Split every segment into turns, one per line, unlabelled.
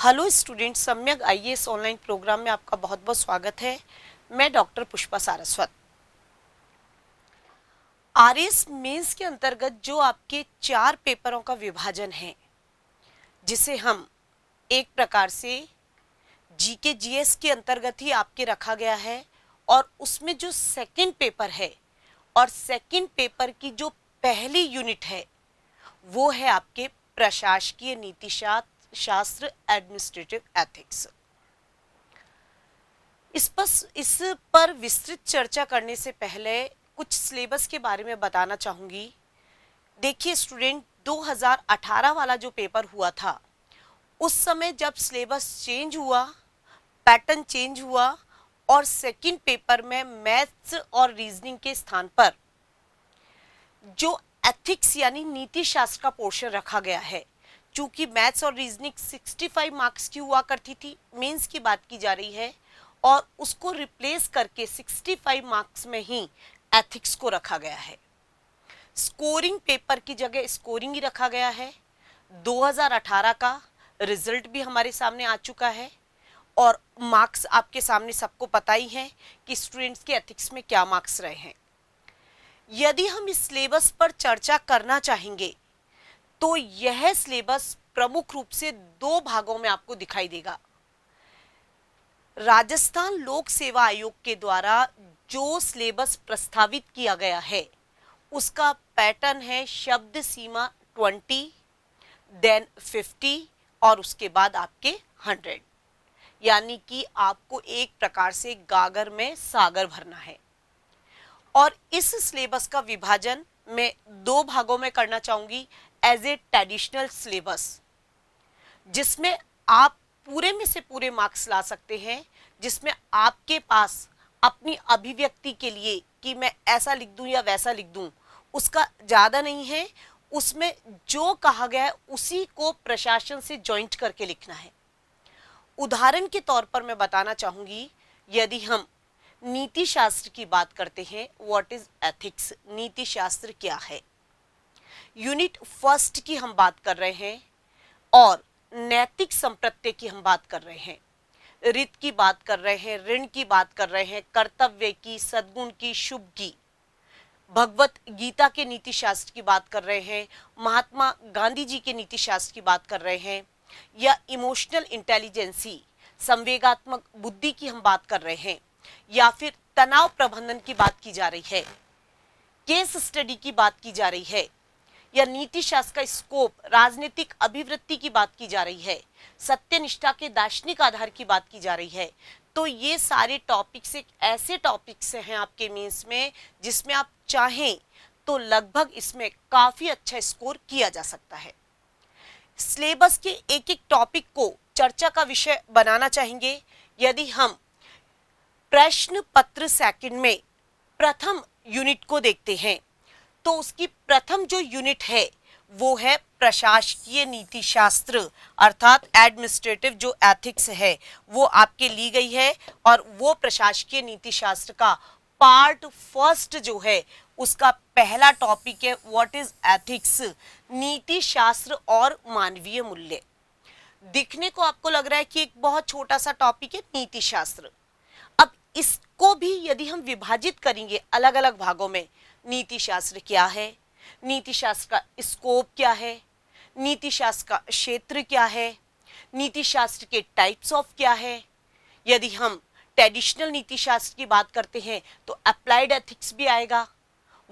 Hello student, Samyak IAS online program में आपका बहुत बहुत स्वागत है। मैं doctor Pushpa Saraswat. RAS mains के अंतर्गत जो आपके 4 पेपरों का विभाजन है, जिसे हम एक प्रकार से जीके जीएस के अंतर्गत ही आपके रखा गया है, और उसमें जो सेकंड पेपर है और सेकंड पेपर की जो पहली यूनिट है वो है आपके प्रशासकीय नीति शास्त्र, एडमिनिस्ट्रेटिव एथिक्स। इस पर विस्तृत चर्चा करने से पहले कुछ सिलेबस के बारे में बताना चाहूंगी। देखिए स्टूडेंट, 2018 वाला जो पेपर हुआ था, उस समय जब सिलेबस चेंज हुआ, पैटर्न चेंज हुआ और सेकंड पेपर में मैथ्स और रीजनिंग के स्थान पर जो एथिक्स यानी नीति शास्त्र का पोर्शन रखा गया है। चूंकि मैथ्स और रीजनिंग 65 मार्क्स की हुआ करती थी, मेंस की बात की जा रही है, और उसको रिप्लेस करके 65 मार्क्स में ही एथिक्स को रखा गया है। स्कोरिंग पेपर की जगह स्कोरिंग ही रखा गया है। 2018 का रिजल्ट भी हमारे सामने आ चुका है और मार्क्स आपके सामने सबको पता ही है कि स्टूडेंट्स के एथिक्स में क्या मार्क्स रहे हैं। यदि हम इस सिलेबस पर चर्चा करना चाहेंगे तो यह सिलेबस प्रमुख रूप से 2 भागों में आपको दिखाई देगा। राजस्थान लोक सेवा आयोग के द्वारा जो सिलेबस प्रस्तावित किया गया है उसका पैटर्न है शब्द सीमा 20, देन 50 और उसके बाद आपके 100, यानी कि आपको एक प्रकार से गागर में सागर भरना है। और इस सिलेबस का विभाजन मैं 2 भागों में करना चाहूंगी एज ए ट्रेडिशनल सिलेबस, जिसमें आप पूरे में से पूरे मार्क्स ला सकते हैं, जिसमें आपके पास अपनी अभिव्यक्ति के लिए कि मैं ऐसा लिख दूं या वैसा लिख दूं उसका ज़्यादा नहीं है। उसमें जो कहा गया है उसी को प्रशासन से जॉइंट करके लिखना है। उदाहरण के तौर पर मैं बताना चाहूंगी, यदि हम नीति शास्त्र की बात करते हैं, व्हाट इज एथिक्स, नीति शास्त्र क्या है, यूनिट फर्स्ट की हम बात कर रहे हैं और नैतिक संप्रत्य की हम बात कर रहे हैं, रित की बात कर रहे हैं, ऋण की बात कर रहे हैं, कर्तव्य की, सद्गुण की, शुभ की, भगवत गीता के नीति शास्त्र की बात कर रहे हैं, महात्मा गांधी जी के नीति शास्त्र की बात कर रहे हैं, या इमोशनल इंटेलिजेंसी, संवेगात्मक बुद्धि की हम बात कर रहे हैं, या फिर तनाव प्रबंधन की बात की जा रही है, केस स्टडी की बात की जा रही है, या नीति शास्त्र का स्कोप राजनीतिक अभिवृत्ति की बात की जा रही है, सत्यनिष्ठा के दार्शनिक आधार की बात की जा रही है, तो ये सारे टॉपिक्स एक ऐसे टॉपिक्स हैं आपके मेंस में जिसमें आप चाहें तो लगभग इसमें काफी अच्छा स्कोर किया जा सकता है। सिलेबस के एक एक टॉपिक को चर्चा का विषय बनाना चाहेंगे। यदि हम प्रश्न पत्र सेकंड में प्रथम यूनिट को देखते हैं तो उसकी प्रथम जो यूनिट है वो है प्रशासकीय नीति शास्त्र, अर्थात एडमिनिस्ट्रेटिव जो एथिक्स है वो आपके ली गई है, और वो प्रशासकीय नीति शास्त्र का पार्ट फर्स्ट जो है उसका पहला टॉपिक है व्हाट इज एथिक्स, नीति शास्त्र और मानवीय मूल्य। दिखने को आपको लग रहा है कि एक बहुत छोटा सा टॉपिक है नीति शास्त्र। अब इसको भी यदि हम विभाजित करेंगे अलग अलग भागों में, नीति शास्त्र क्या है, नीति शास्त्र का स्कोप क्या है, नीति शास्त्र का क्षेत्र क्या है, नीति शास्त्र के टाइप्स ऑफ क्या है, यदि हम ट्रेडिशनल नीति शास्त्र की बात करते हैं तो अप्लाइड एथिक्स भी आएगा,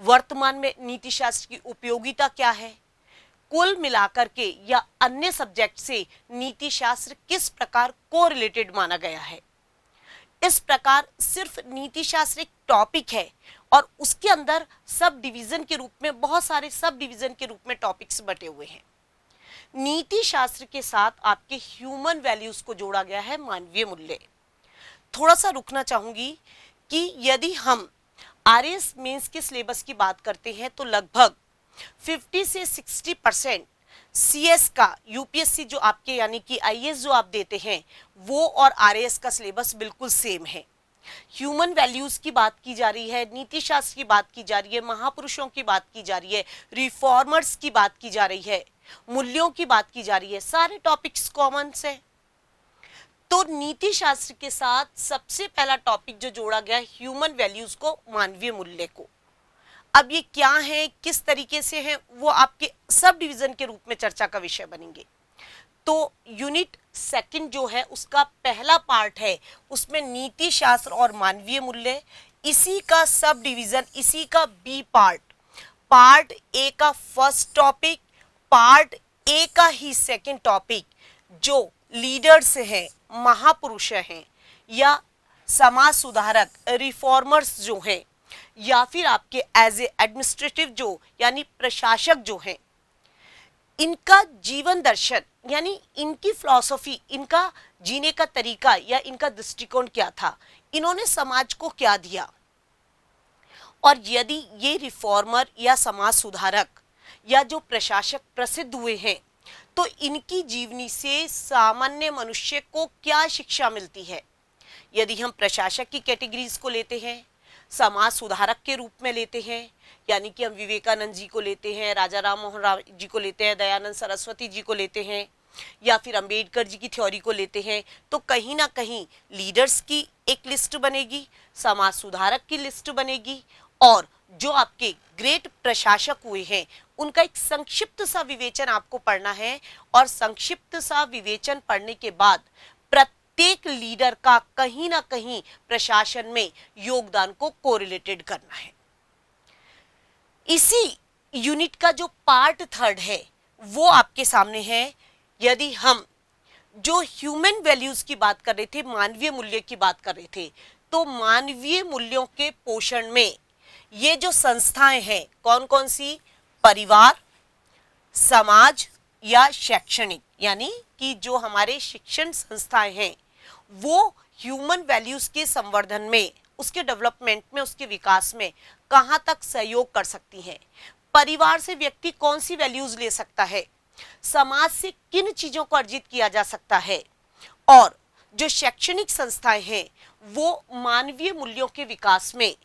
वर्तमान में नीति शास्त्र की उपयोगिता क्या है, कुल मिलाकर के या अन्य सब्जेक्ट से नीति शास्त्र किस प्रकार कोरिलेटेड माना गया है। इस प्रकार सिर्फ नीति शास्त्र एक टॉपिक है और उसके अंदर सब डिवीजन के रूप में बहुत सारे सब डिवीजन के रूप में टॉपिक्स बटे हुए हैं। नीति शास्त्र के साथ आपके ह्यूमन वैल्यूज को जोड़ा गया है, मानवीय मूल्य। थोड़ा सा रुकना चाहूंगी कि यदि हम आरएएस मेंस के सिलेबस की बात करते हैं तो लगभग 50 से 60% सीएस का यूपीएससी जो आपके यानी कि आईएएस जो आप देते हैं वो और आरएएस का सिलेबस बिल्कुल सेम है। ह्यूमन वैल्यूज की बात की जा रही है, नीति शास्त्र की बात की जा रही है, महापुरुषों की बात की जा रही है, रिफॉर्मर्स की बात की जा रही है, मूल्यों की बात की जा रही है, सारे टॉपिक्स कॉमन से। तो नीति शास्त्र के साथ सबसे पहला टॉपिक जो जोड़ा गया ह्यूमन वैल्यूज को, मानवीय मूल्य को। अब ये क्या है, किस तरीके से है, वो आपके सब डिवीजन के रूप में चर्चा का विषय बनेंगे। तो यूनिट सेकंड जो है उसका पहला पार्ट है, उसमें नीति शास्त्र और मानवीय मूल्य, इसी का सब डिवीजन, इसी का बी पार्ट, पार्ट ए का फर्स्ट टॉपिक, पार्ट ए का ही सेकंड टॉपिक, जो लीडर्स हैं, महापुरुष हैं, या समाज सुधारक, रिफॉर्मर्स जो हैं, या फिर आपके एज ए एडमिनिस्ट्रेटिव जो यानी प्रशासक जो हैं, इनका जीवन दर्शन यानी इनकी फिलॉसफी, इनका जीने का तरीका या इनका दृष्टिकोण क्या था, इन्होंने समाज को क्या दिया। और यदि ये रिफॉर्मर या समाज सुधारक या जो प्रशासक प्रसिद्ध हुए हैं, तो इनकी जीवनी से सामान्य मनुष्य को क्या शिक्षा मिलती है। यदि हम प्रशासक की कैटेगरीज को लेते हैं, समाज सुधारक के रूप में लेते हैं, यानी कि हम विवेकानंद जी को लेते हैं, राजा राम मोहन राय जी को लेते हैं, दयानंद सरस्वती जी को लेते हैं, या फिर अंबेडकर जी की थ्योरी को लेते हैं, तो कहीं ना कहीं लीडर्स की एक लिस्ट बनेगी, समाज सुधारक की लिस्ट बनेगी, और जो आपके ग्रेट प्रशासक हुए हैं उनका एक संक्षिप्त सा विवेचन आपको पढ़ना है। और संक्षिप्त सा विवेचन पढ़ने के बाद प्रत्येक लीडर का कहीं ना कहीं प्रशासन में योगदान को कोरिलेटेड करना है। इसी यूनिट का जो पार्ट थर्ड है वो आपके सामने है। यदि हम जो ह्यूमन वैल्यूज की बात कर रहे थे, मानवीय मूल्य की बात कर रहे थे, तो मानवीय मूल्यों के पोषण में ये जो संस्थाएं हैं, कौन कौन सी, परिवार, समाज या शैक्षणिक, यानी कि जो हमारे शिक्षण संस्थाएं हैं वो ह्यूमन वैल्यूज के संवर्धन में, उसके डेवलपमेंट में, उसके विकास में कहाँ तक सहयोग कर सकती हैं। परिवार से व्यक्ति कौन सी वैल्यूज ले सकता है, समाज से किन चीजों को अर्जित किया जा सकता है, और जो शैक्षणिक संस्थाएं हैं वो मानवीय मूल्यों के विकास में,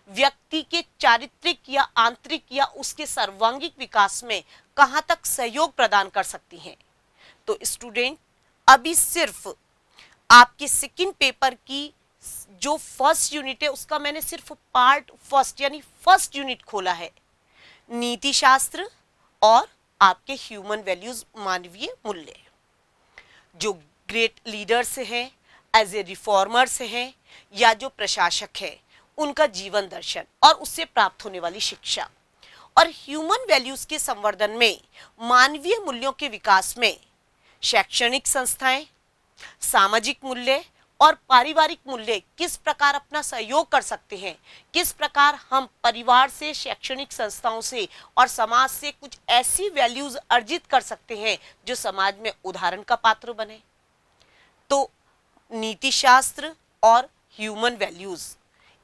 व्यक्ति के चारित्रिक या आंतरिक या उसके सर्वांगीण विकास में कहां तक सहयोग प्रदान कर सकती हैं। तो स्टूडेंट, अभी सिर्फ आपके सेकंड पेपर की जो फर्स्ट यूनिट है उसका मैंने सिर्फ पार्ट फर्स्ट यानी फर्स्ट यूनिट खोला है, नीति शास्त्र और आपके ह्यूमन वैल्यूज, मानवीय मूल्य। जो ग्रेट लीडर्स हैं, एज ए रिफॉर्मर्स हैं, या जो प्रशासक है, उनका जीवन दर्शन और उससे प्राप्त होने वाली शिक्षा, और ह्यूमन वैल्यूज के संवर्धन में, मानवीय मूल्यों के विकास में शैक्षणिक संस्थाएं, सामाजिक मूल्य और पारिवारिक मूल्य किस प्रकार अपना सहयोग कर सकते हैं, किस प्रकार हम परिवार से, शैक्षणिक संस्थाओं से और समाज से कुछ ऐसी वैल्यूज अर्जित कर सकते हैं जो समाज में उदाहरण का पात्र बने। तो नीति शास्त्र और ह्यूमन वैल्यूज,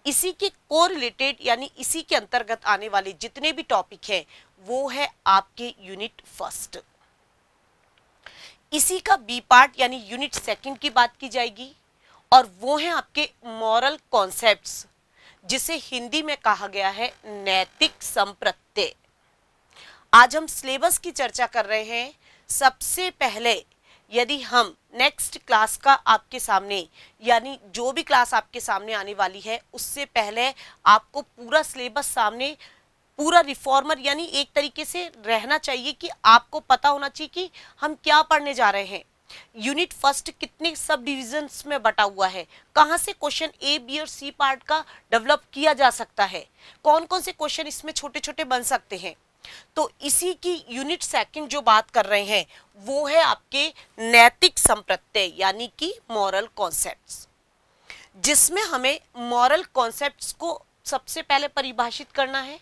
इसी के कोरिलेटेड यानी इसी के अंतर्गत आने वाले जितने भी टॉपिक हैं वो है आपके यूनिट फर्स्ट। इसी का बी पार्ट यानी यूनिट सेकंड की बात की जाएगी, और वो है आपके मॉरल कॉन्सेप्ट्स, जिसे हिंदी में कहा गया है नैतिक संप्रत्यय। आज हम सिलेबस की चर्चा कर रहे हैं। सबसे पहले यदि हम नेक्स्ट क्लास का आपके सामने, यानी जो भी क्लास आपके सामने आने वाली है, उससे पहले आपको पूरा सिलेबस सामने, पूरा रिफॉर्मर यानी एक तरीके से रहना चाहिए कि आपको पता होना चाहिए कि हम क्या पढ़ने जा रहे हैं। यूनिट फर्स्ट कितने सब डिविजन्स में बटा हुआ है, कहां से क्वेश्चन ए, बी और सी पार्ट का डेवलप किया जा सकता है, कौन कौन से क्वेश्चन इसमें छोटे छोटे बन सकते हैं। तो इसी की यूनिट सेकंड जो बात कर रहे हैं वो है आपके नैतिक संप्रत्यय यानी कि मॉरल कॉन्सेप्ट्स, जिसमें हमें मॉरल कॉन्सेप्ट्स को सबसे पहले परिभाषित करना है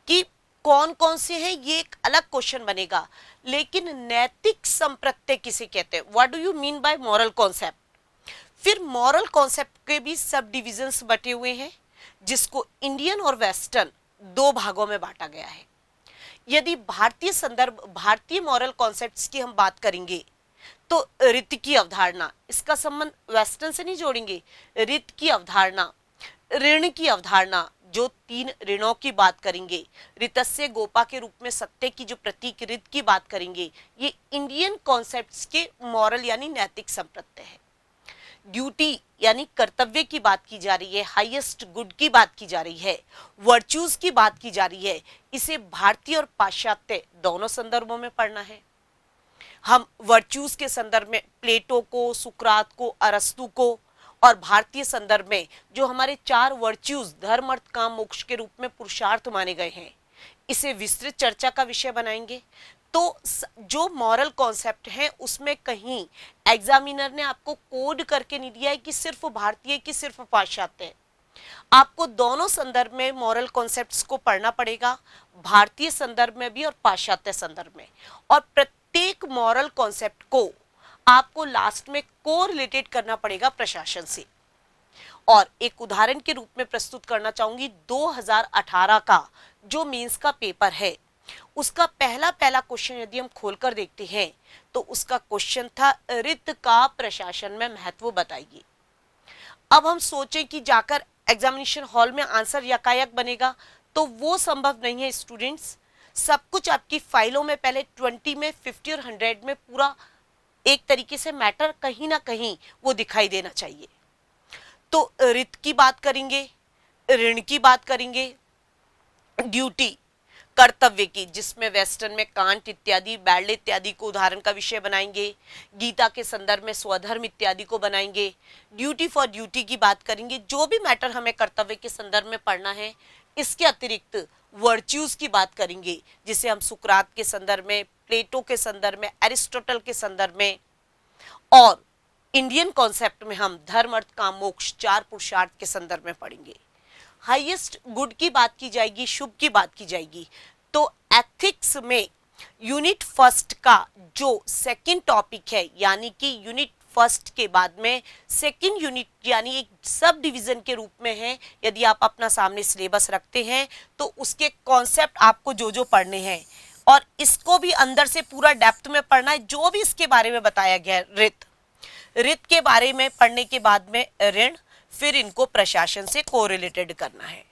कि कौन कौन से हैं, ये एक अलग क्वेश्चन बनेगा। लेकिन नैतिक संप्रत्यय किसे कहते हैं, what do you mean by moral concept. फिर मॉरल कॉन्सेप्ट के भी सब डिविजन्स बटे हुए हैं, जिसको इंडियन और वेस्टर्न दो भागों में बांटा गया है। यदि भारतीय संदर्भ, भारतीय मॉरल कॉन्सेप्ट्स की हम बात करेंगे तो रीत की अवधारणा, इसका संबंध वेस्टर्न से नहीं जोड़ेंगे। रीत की अवधारणा, ऋण की अवधारणा, जो 3 ऋणों की बात करेंगे, ऋतस्य गोपा के रूप में सत्य की जो प्रतीक ऋत की बात करेंगे, ये इंडियन कॉन्सेप्ट्स के मॉरल यानी नैतिक संप्रत्यय है। ड्यूटी यानी कर्तव्य की बात की जा रही है, हाईएस्ट गुड की बात की जा रही है, वर्च्यूज की बात की जा रही है, इसे भारतीय और पाश्चात्य दोनों संदर्भों में पढ़ना है। हम वर्च्यूज के संदर्भ में प्लेटो को, सुकरात को, अरस्तु को, और भारतीय संदर्भ में जो हमारे 4 वर्च्यूज धर्म अर्थ काम मोक्ष के रूप में पुरुषार्थ माने गए हैं, इसे विस्तृत चर्चा का विषय बनाएंगे। तो जो मॉरल कॉन्सेप्ट है उसमें कहीं एग्जामिनर ने आपको कोड करके नहीं दिया है कि सिर्फ भारतीय कि सिर्फ पाश्चात्य है। आपको दोनों संदर्भ में मॉरल कॉन्सेप्ट्स को पढ़ना पड़ेगा, भारतीय संदर्भ में भी और पाश्चात्य संदर्भ में। और प्रत्येक मॉरल कॉन्सेप्ट को आपको लास्ट में को रिलेटेड करना पड़ेगा प्रशासन से। और एक उदाहरण के रूप में प्रस्तुत करना चाहूंगी 2018 का जो मेंस का पेपर है, उसका पहला क्वेश्चन यदि हम खोलकर देखते हैं तो उसका क्वेश्चन था रित का प्रशासन में महत्व बताइए। अब हम सोचें कि जाकर एग्जामिनेशन हॉल में आंसर यकायक बनेगा, तो वो संभव नहीं है स्टूडेंट्स। सब कुछ आपकी फाइलों में पहले 20 में 50 और 100 में पूरा एक तरीके से मैटर कहीं ना कहीं वो दिखाई देना चाहिए। तो रित की बात करेंगे, ऋण की बात करेंगे, ड्यूटी कर्तव्य की, जिसमें वेस्टर्न में कांट इत्यादि, बैरले इत्यादि को उदाहरण का विषय बनाएंगे, गीता के संदर्भ में स्वधर्म इत्यादि को बनाएंगे, ड्यूटी फॉर ड्यूटी की बात करेंगे। जो भी मैटर हमें कर्तव्य के संदर्भ में पढ़ना है, इसके अतिरिक्त वर्च्यूज की बात करेंगे, जिसे हम सुकरात के संदर्भ में, प्लेटो के संदर्भ में, एरिस्टोटल के संदर्भ में, और इंडियन कॉन्सेप्ट में हम धर्म अर्थ काम मोक्ष 4 पुरुषार्थ के संदर्भ में पढ़ेंगे। हाईएस्ट गुड की बात की जाएगी, शुभ की बात की जाएगी। तो एथिक्स में यूनिट फर्स्ट का जो सेकंड टॉपिक है, यानी कि यूनिट फर्स्ट के बाद में सेकंड यूनिट यानी एक सब डिवीजन के रूप में है। यदि आप अपना सामने सिलेबस रखते हैं तो उसके कॉन्सेप्ट आपको जो जो पढ़ने हैं, और इसको भी अंदर से पूरा डेप्थ में पढ़ना है, जो भी इसके बारे में बताया गया है। रित के बारे में पढ़ने के बाद में ऋण, फिर इनको प्रशासन से कोरिलेटेड करना है।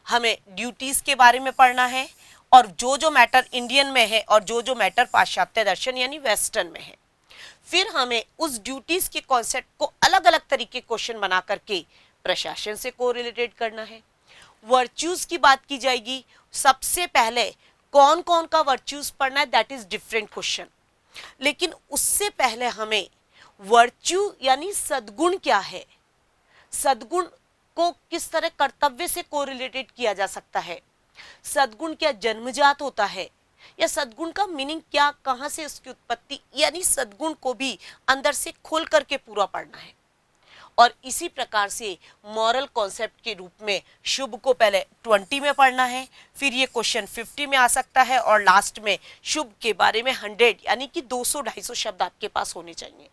हमें ड्यूटीज के बारे में पढ़ना है, और जो जो मैटर इंडियन में है और जो जो मैटर पाश्चात्य दर्शन यानी वेस्टर्न में है। फिर हमें उस ड्यूटीज के कॉन्सेप्ट को अलग अलग तरीके क्वेश्चन बना करके प्रशासन से कोरिलेटेड करना है। वर्च्यूज की बात की जाएगी। सबसे पहले कौन कौन का वर्च्यूज पढ़ना है, दैट इज डिफरेंट क्वेश्चन। लेकिन उससे पहले हमें वर्च्यू यानी सद्गुण क्या है, सद्गुण को किस तरह कर्तव्य से कोरिलेटेड किया जा सकता है, सद्गुण क्या जन्मजात होता है, या सद्गुण का मीनिंग क्या, कहां से उसकी उत्पत्ति, यानी सद्गुण को भी अंदर से खोल करके पूरा पढ़ना है। और इसी प्रकार से मॉरल कॉन्सेप्ट के रूप में शुभ को पहले 20 में पढ़ना है, फिर ये क्वेश्चन 50 में आ सकता है, और लास्ट में शुभ के बारे में 100 यानी कि 200-250 शब्द आपके पास होने चाहिए।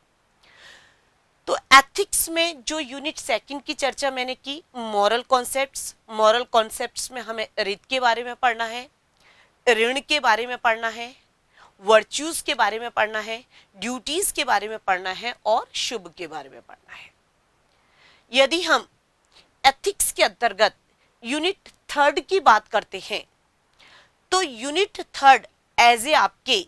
तो एथिक्स में जो यूनिट सेकंड की चर्चा मैंने की, मॉरल कॉन्सेप्ट्स में हमें रित के बारे में पढ़ना है, ऋण के बारे में पढ़ना है, वर्च्यूज के बारे में पढ़ना है, ड्यूटीज के बारे में पढ़ना है, और शुभ के बारे में पढ़ना है। यदि हम एथिक्स के अंतर्गत यूनिट थर्ड की बात करते हैं, तो यूनिट थर्ड एज ए आपके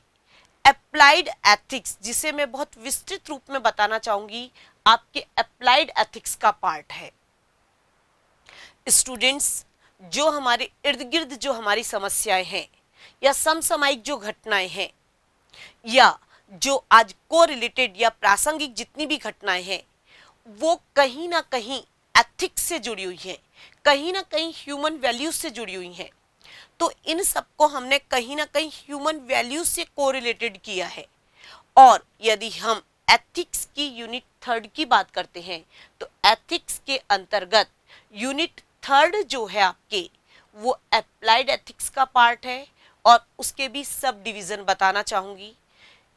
अप्लाइड एथिक्स, जिसे मैं बहुत विस्तृत रूप में बताना चाहूंगी, आपके अप्लाइड एथिक्स का पार्ट है। स्टूडेंट्स, जो हमारे इर्द गिर्द जो हमारी समस्याएं हैं, या समसामयिक जो घटनाएं हैं, या जो आज को रिलेटेड या प्रासंगिक जितनी भी घटनाएं हैं, वो कहीं ना कहीं एथिक्स से जुड़ी हुई हैं, कहीं ना कहीं ह्यूमन वैल्यूज से जुड़ी हुई हैं। तो इन सबको हमने कहीं ना कहीं ह्यूमन वैल्यूज से कोरिलेटेड किया है। और यदि हम एथिक्स की यूनिट थर्ड की बात करते हैं, तो एथिक्स के अंतर्गत यूनिट थर्ड जो है आपके, वो अप्लाइड एथिक्स का पार्ट है, और उसके भी सब डिवीजन बताना चाहूंगी।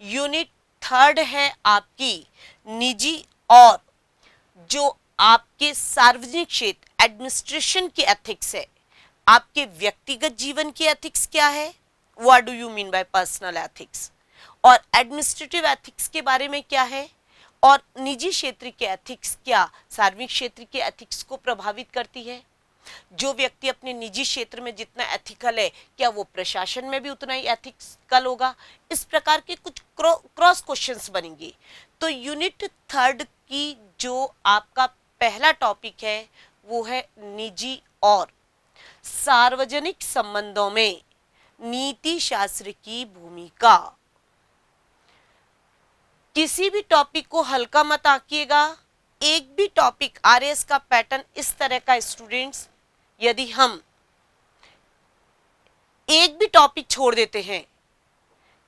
यूनिट थर्ड है आपकी निजी और जो आपके सार्वजनिक क्षेत्र एडमिनिस्ट्रेशन की एथिक्स है। आपके व्यक्तिगत जीवन की एथिक्स क्या है, what do you mean by personal ethics, और एडमिनिस्ट्रेटिव एथिक्स के बारे में क्या है, और निजी क्षेत्र के एथिक्स क्या सार्वजनिक क्षेत्र के एथिक्स को प्रभावित करती है। जो व्यक्ति अपने निजी क्षेत्र में जितना एथिकल है, क्या वो प्रशासन में भी उतना ही एथिकल होगा। इस प्रकार के कुछ क्रॉस क्वेश्चंस बनेंगे। तो यूनिट थर्ड कि जो आपका पहला टॉपिक है वो है निजी और सार्वजनिक संबंधों में नीति शास्त्र की भूमिका। किसी भी टॉपिक को हल्का मत आंकिएगा। एक भी टॉपिक आरएस का पैटर्न इस तरह का स्टूडेंट्स, यदि हम एक भी टॉपिक छोड़ देते हैं,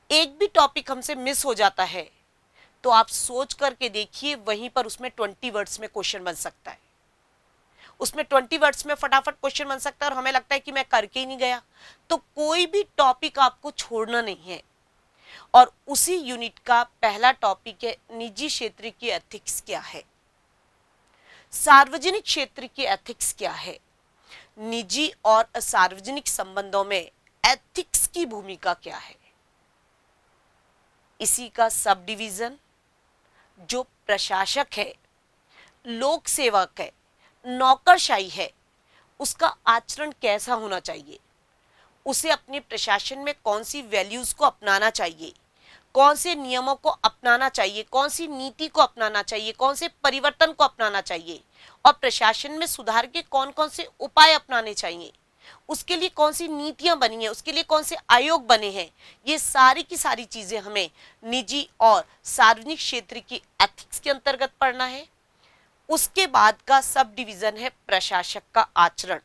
एक भी टॉपिक हमसे मिस हो जाता है, तो आप सोच करके देखिए वहीं पर उसमें 20 वर्ड्स में क्वेश्चन बन सकता है। उसमें 20 वर्ड्स में फटाफट क्वेश्चन बन सकता है और हमें लगता है कि मैं करके ही नहीं गया। तो कोई भी टॉपिक आपको छोड़ना नहीं है। और उसी यूनिट का पहला टॉपिक है निजी क्षेत्र की एथिक्स क्या है, सार्वजनिक क्षेत्र की एथिक्स क्या है, निजी और सार्वजनिक संबंधों में एथिक्स की भूमिका क्या है। इसी का सब डिवीजन जो प्रशासक है, लोक सेवक है, नौकरशाही है, उसका आचरण कैसा होना चाहिए, उसे अपने प्रशासन में कौन सी वैल्यूज को अपनाना चाहिए, कौन से नियमों को अपनाना चाहिए, कौन सी नीति को अपनाना चाहिए, कौन से परिवर्तन को अपनाना चाहिए और प्रशासन में सुधार के कौन कौन से उपाय अपनाने चाहिए, उसके लिए कौन सी नीतियां बनी है, उसके लिए कौन से आयोग बने हैं। ये सारी की सारी चीजें हमें निजी और सार्वजनिक क्षेत्र की एथिक्स के अंतर्गत पढ़ना है। उसके बाद का सब डिवीजन है प्रशासक का आचरण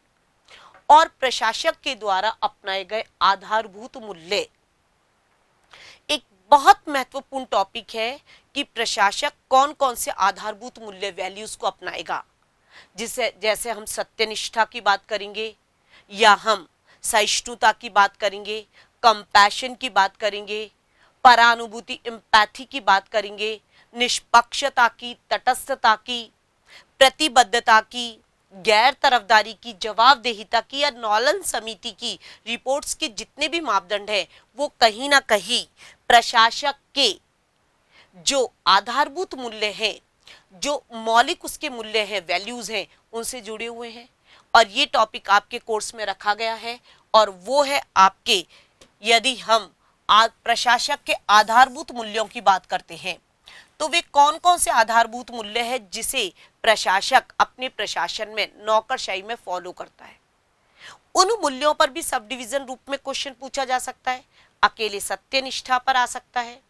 और प्रशासक के द्वारा अपनाए गए आधारभूत मूल्य। एक बहुत महत्वपूर्ण टॉपिक है कि प्रशासक कौन कौन से आधारभूत मूल्य वैल्यूज को अपनाएगा, जिसे जैसे हम सत्यनिष्ठा की बात करेंगे या हम सहिष्णुता की बात करेंगे, कंपैशन की बात करेंगे, परानुभूति एम्पैथी की बात करेंगे, निष्पक्षता की, तटस्थता की, प्रतिबद्धता की, गैर तरफदारी की, जवाबदेहिता की या नॉलन समिति की रिपोर्ट्स के जितने भी मापदंड है वो कहीं ना कहीं प्रशासक के जो आधारभूत मूल्य हैं, जो मौलिक उसके मूल्य हैं, वैल्यूज हैं, उनसे जुड़े हुए हैं। और ये टॉपिक आपके कोर्स में रखा गया है और वो है आपके, यदि हम प्रशासक के आधारभूत मूल्यों की बात करते हैं तो वे कौन कौन से आधारभूत मूल्य है जिसे प्रशासक अपने प्रशासन में नौकरशाही में फॉलो करता है। उन मूल्यों पर भी सब डिवीजन रूप में क्वेश्चन पूछा जा सकता है। अकेले सत्यनिष्ठा पर आ सकता है,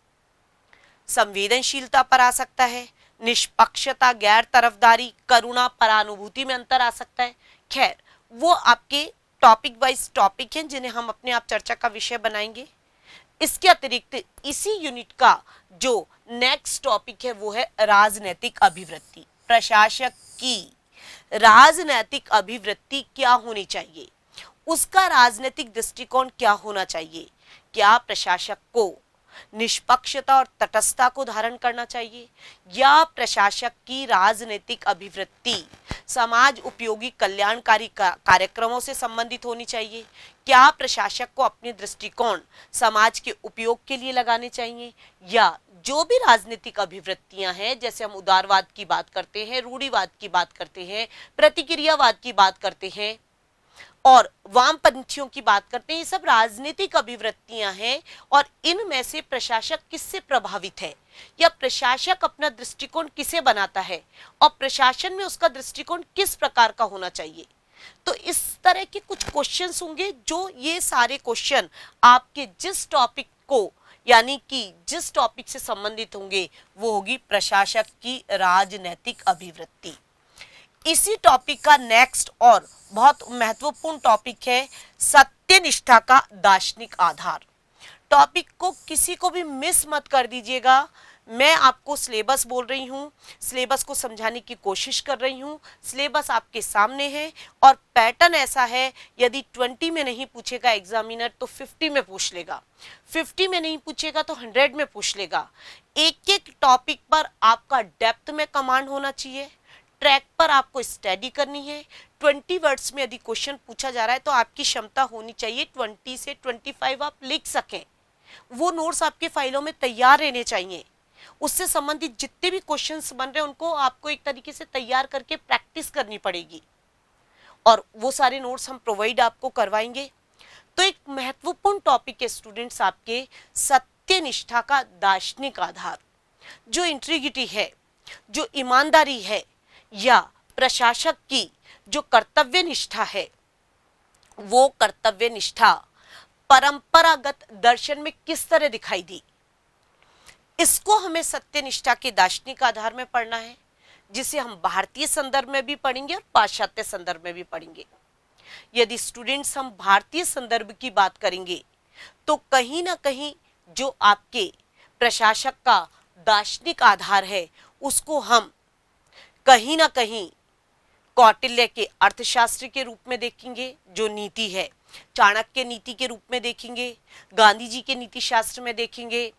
संवेदनशीलता पर आ सकता है, निष्पक्षता, गैर तरफदारी, करुणा, परानुभूति में अंतर आ सकता है। खैर वो आपके टॉपिक वाइज टॉपिक हैं जिन्हें हम अपने आप चर्चा का विषय बनाएंगे। इसके अतिरिक्त इसी यूनिट का जो नेक्स्ट टॉपिक है वो है राजनैतिक अभिवृत्ति। प्रशासक की राजनैतिक अभिवृत्ति क्या होनी चाहिए, उसका राजनीतिक दृष्टिकोण क्या होना चाहिए, क्या प्रशासक को निष्पक्षता और तटस्थता को धारण करना चाहिए या प्रशासक की राजनीतिक अभिवृत्ति समाज उपयोगी कल्याणकारी कार्यक्रमों से संबंधित होनी चाहिए, क्या प्रशासक को अपने दृष्टिकोण समाज के उपयोग के लिए लगाने चाहिए या जो भी राजनीतिक अभिवृत्तियां हैं, जैसे हम उदारवाद की बात करते हैं, रूढ़िवाद की बात करते हैं, प्रतिक्रियावाद की बात करते हैं और वामपंथियों की बात करते हैं, ये सब राजनीतिक अभिवृत्तियां हैं और इनमें से प्रशासक किससे प्रभावित है या प्रशासक अपना दृष्टिकोण किसे बनाता है और प्रशासन में उसका दृष्टिकोण किस प्रकार का होना चाहिए। तो इस तरह के कुछ क्वेश्चंस होंगे जो ये सारे क्वेश्चन आपके जिस टॉपिक को यानी कि जिस टॉपिक से संबंधित होंगे वो होगी प्रशासक की राजनैतिक अभिवृत्ति। इसी टॉपिक का नेक्स्ट और बहुत महत्वपूर्ण टॉपिक है सत्यनिष्ठा का दार्शनिक आधार। टॉपिक को किसी को भी मिस मत कर दीजिएगा। मैं आपको सिलेबस बोल रही हूँ, सिलेबस को समझाने की कोशिश कर रही हूँ। सिलेबस आपके सामने है और पैटर्न ऐसा है, यदि 20 में नहीं पूछेगा एग्जामिनर तो 50 में पूछ लेगा, 50 में नहीं पूछेगा तो 100 में पूछ लेगा। एक एक टॉपिक पर आपका डेप्थ में कमांड होना चाहिए, ट्रैक पर आपको स्टडी करनी है। 20 वर्ड्स में यदि क्वेश्चन पूछा जा रहा है तो आपकी क्षमता होनी चाहिए 20 से 25 आप लिख सकें। वो नोट्स आपके फाइलों में तैयार रहने चाहिए। उससे संबंधित जितने भी क्वेश्चंस बन रहे हैं उनको आपको एक तरीके से तैयार करके प्रैक्टिस करनी पड़ेगी और वो सारे नोट्स हम प्रोवाइड आपको करवाएंगे। तो एक महत्वपूर्ण टॉपिक है स्टूडेंट्स आपके सत्यनिष्ठा का दार्शनिक आधार। जो इंटीग्रिटी है, जो ईमानदारी है या प्रशासक की जो कर्तव्य निष्ठा है, वो कर्तव्य निष्ठा परंपरागत दर्शन में किस तरह दिखाई दी, इसको हमें सत्यनिष्ठा के दार्शनिक आधार में पढ़ना है, जिसे हम भारतीय संदर्भ में भी पढ़ेंगे और पाश्चात्य संदर्भ में भी पढ़ेंगे। यदि स्टूडेंट्स हम भारतीय संदर्भ की बात करेंगे तो कहीं ना कहीं जो आपके प्रशासक का दार्शनिक आधार है उसको हम कहीं ना कहीं कौटिल्य के अर्थशास्त्र के रूप में देखेंगे, जो नीति है चाणक्य नीति के रूप में देखेंगे, गांधी जी के नीति शास्त्र में देखेंगे,